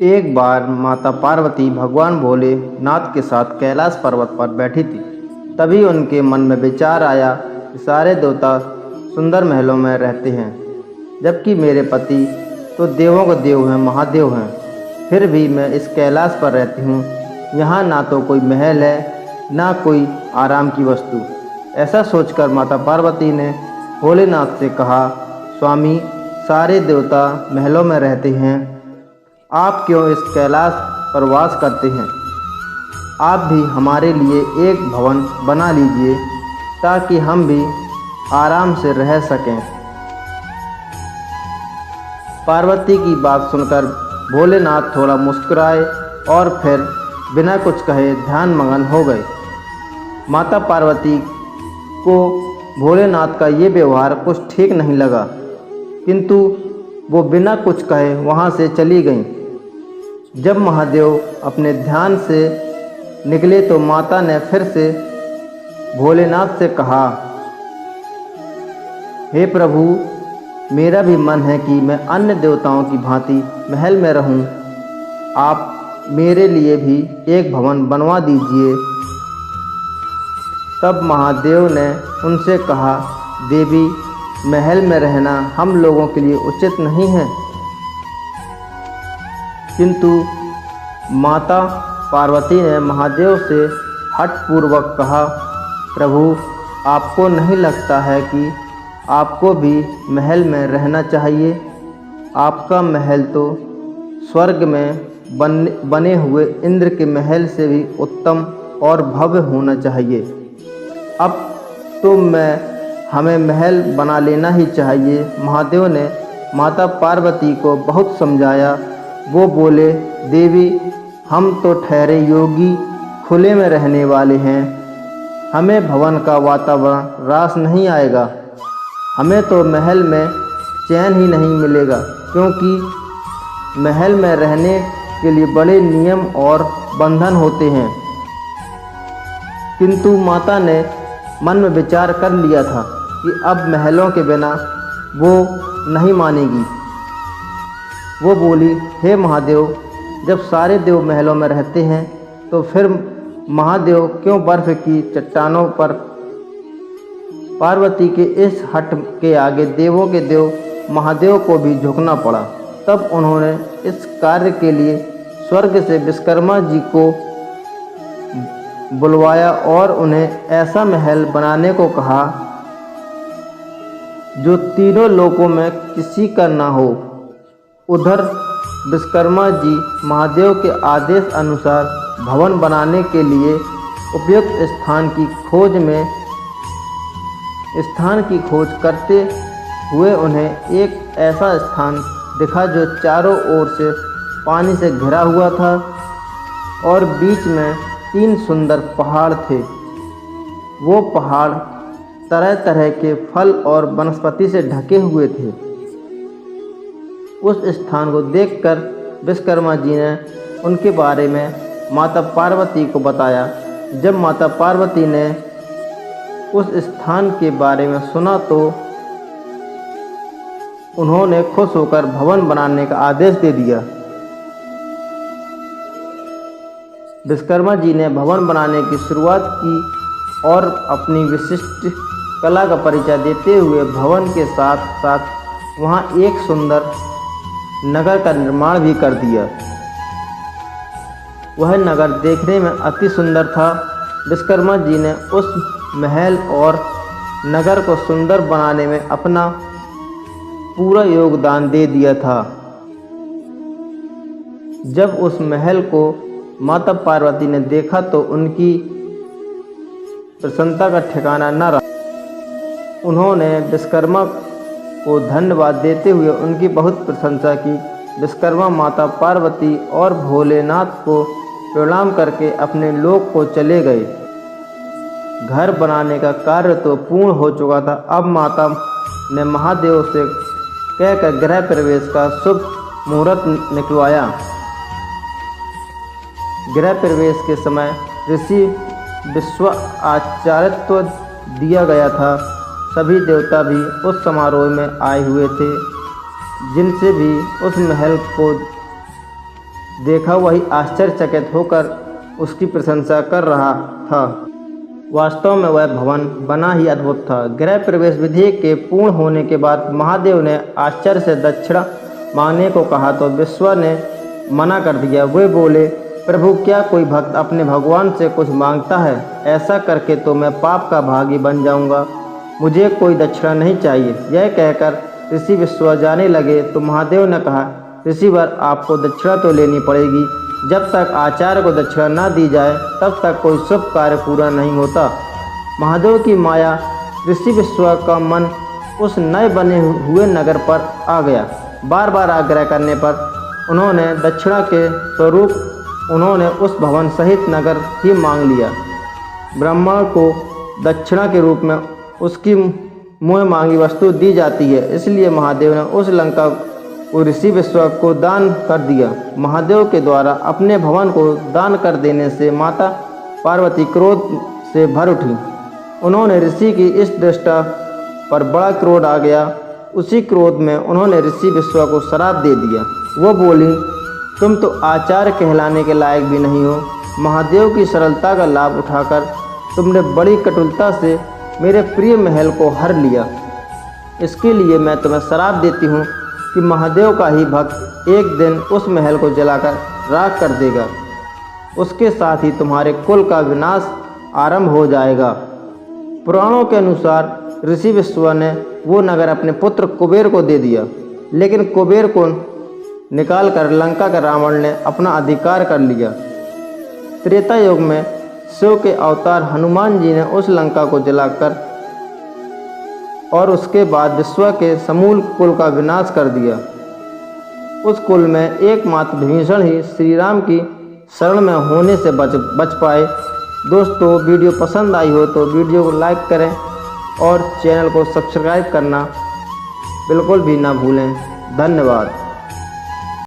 एक बार माता पार्वती भगवान भोलेनाथ के साथ कैलाश पर्वत पर बैठी थी। तभी उनके मन में विचार आया कि सारे देवता सुंदर महलों में रहते हैं, जबकि मेरे पति तो देवों के देव हैं, महादेव हैं। फिर भी मैं इस कैलाश पर रहती हूँ। यहाँ ना तो कोई महल है, ना कोई आराम की वस्तु। ऐसा सोचकर माता पार्वती ने भोलेनाथ से कहा, स्वामी, सारे देवता महलों में रहते हैं, आप क्यों इस कैलाश पर वास करते हैं? आप भी हमारे लिए एक भवन बना लीजिए ताकि हम भी आराम से रह सकें। पार्वती की बात सुनकर भोलेनाथ थोड़ा मुस्कुराए और फिर बिना कुछ कहे ध्यान मगन हो गए। माता पार्वती को भोलेनाथ का ये व्यवहार कुछ ठीक नहीं लगा, किंतु वो बिना कुछ कहे वहाँ से चली गईं। जब महादेव अपने ध्यान से निकले तो माता ने फिर से भोलेनाथ से कहा, हे प्रभु, मेरा भी मन है कि मैं अन्य देवताओं की भांति महल में रहूं। आप मेरे लिए भी एक भवन बनवा दीजिए। तब महादेव ने उनसे कहा, देवी, महल में रहना हम लोगों के लिए उचित नहीं है। किंतु माता पार्वती ने महादेव से हठपूर्वक कहा, प्रभु, आपको नहीं लगता है कि आपको भी महल में रहना चाहिए? आपका महल तो स्वर्ग में बने हुए इंद्र के महल से भी उत्तम और भव्य होना चाहिए। अब तो हमें महल बना लेना ही चाहिए। महादेव ने माता पार्वती को बहुत समझाया। वो बोले, देवी, हम तो ठहरे योगी, खुले में रहने वाले हैं। हमें भवन का वातावरण रास नहीं आएगा। हमें तो महल में चैन ही नहीं मिलेगा, क्योंकि महल में रहने के लिए बड़े नियम और बंधन होते हैं। किंतु माता ने मन में विचार कर लिया था कि अब महलों के बिना वो नहीं मानेगी। वो बोली, हे महादेव, जब सारे देव महलों में रहते हैं तो फिर महादेव क्यों बर्फ की चट्टानों पर? पार्वती के इस हट के आगे देवों के देव महादेव को भी झुकना पड़ा। तब उन्होंने इस कार्य के लिए स्वर्ग से विश्वकर्मा जी को बुलवाया और उन्हें ऐसा महल बनाने को कहा जो तीनों लोकों में किसी का ना हो। उधर विश्वकर्मा जी महादेव के आदेश अनुसार भवन बनाने के लिए उपयुक्त स्थान की खोज करते हुए उन्हें एक ऐसा स्थान दिखा जो चारों ओर से पानी से घिरा हुआ था और बीच में 3 सुंदर पहाड़ थे। वो पहाड़ तरह तरह के फल और वनस्पति से ढके हुए थे। उस स्थान को देखकर विश्वकर्मा जी ने उनके बारे में माता पार्वती को बताया। जब माता पार्वती ने उस स्थान के बारे में सुना तो उन्होंने खुश होकर भवन बनाने का आदेश दे दिया। विश्वकर्मा जी ने भवन बनाने की शुरुआत की और अपनी विशिष्ट कला का परिचय देते हुए भवन के साथ साथ वहाँ एक सुंदर नगर का निर्माण भी कर दिया। वह नगर देखने में अति सुंदर था। विश्वकर्मा जी ने उस महल और नगर को सुंदर बनाने में अपना पूरा योगदान दे दिया था। जब उस महल को माता पार्वती ने देखा तो उनकी प्रसन्नता का ठिकाना न रहा। उन्होंने विश्वकर्मा को धन्यवाद देते हुए उनकी बहुत प्रशंसा की। विश्वकर्मा माता पार्वती और भोलेनाथ को प्रणाम करके अपने लोक को चले गए। घर बनाने का कार्य तो पूर्ण हो चुका था। अब माता ने महादेव से कहकर गृह प्रवेश का शुभ मुहूर्त निकलवाया। गृह प्रवेश के समय ऋषि विश्व आचार्यत्व दिया गया था। सभी देवता भी उस समारोह में आए हुए थे, जिनसे भी उस महल को देखा वही आश्चर्यचकित होकर उसकी प्रशंसा कर रहा था। वास्तव में वह भवन बना ही अद्भुत था। गृह प्रवेश विधि के पूर्ण होने के बाद महादेव ने आश्चर्य से दक्षिणा मांगने को कहा तो विश्वा ने मना कर दिया। वे बोले, प्रभु, क्या कोई भक्त अपने भगवान से कुछ मांगता है? ऐसा करके तो मैं पाप का भागी बन जाऊंगा। मुझे कोई दक्षिणा नहीं चाहिए। यह कहकर ऋषि विश्वा जाने लगे तो महादेव ने कहा, ऋषिवर, आपको दक्षिणा तो लेनी पड़ेगी। जब तक आचार्य को दक्षिणा न दी जाए तब तक कोई शुभ कार्य पूरा नहीं होता। महादेव की माया ऋषि विश्वा का मन उस नए बने हुए नगर पर आ गया। बार बार आग्रह करने पर उन्होंने दक्षिणा के स्वरूप उन्होंने उस भवन सहित नगर ही मांग लिया। ब्राह्मण को दक्षिणा के रूप में उसकी मुँह मांगी वस्तु दी जाती है, इसलिए महादेव ने उस लंका को ऋषि विश्वा को दान कर दिया। महादेव के द्वारा अपने भवन को दान कर देने से माता पार्वती क्रोध से भर उठी। उन्होंने ऋषि की इस दृष्टा पर बड़ा क्रोध आ गया। उसी क्रोध में उन्होंने ऋषि विश्वा को श्राप दे दिया। वो बोली, तुम तो आचार्य कहलाने के लायक भी नहीं हो। महादेव की सरलता का लाभ उठाकर तुमने बड़ी कटुलता से मेरे प्रिय महल को हर लिया। इसके लिए मैं तुम्हें श्राप देती हूँ कि महादेव का ही भक्त एक दिन उस महल को जलाकर राख कर देगा। उसके साथ ही तुम्हारे कुल का विनाश आरंभ हो जाएगा। पुराणों के अनुसार ऋषि विश्वा ने वो नगर अपने पुत्र कुबेर को दे दिया, लेकिन कुबेर को निकालकर लंका का रावण ने अपना अधिकार कर लिया। त्रेता युग में शिव के अवतार हनुमान जी ने उस लंका को जलाकर और उसके बाद विश्व के समूल कुल का विनाश कर दिया। उस कुल में एकमात्र विभीषण ही श्री राम की शरण में होने से बच पाए। दोस्तों, वीडियो पसंद आई हो तो वीडियो को लाइक करें और चैनल को सब्सक्राइब करना बिल्कुल भी ना भूलें। धन्यवाद।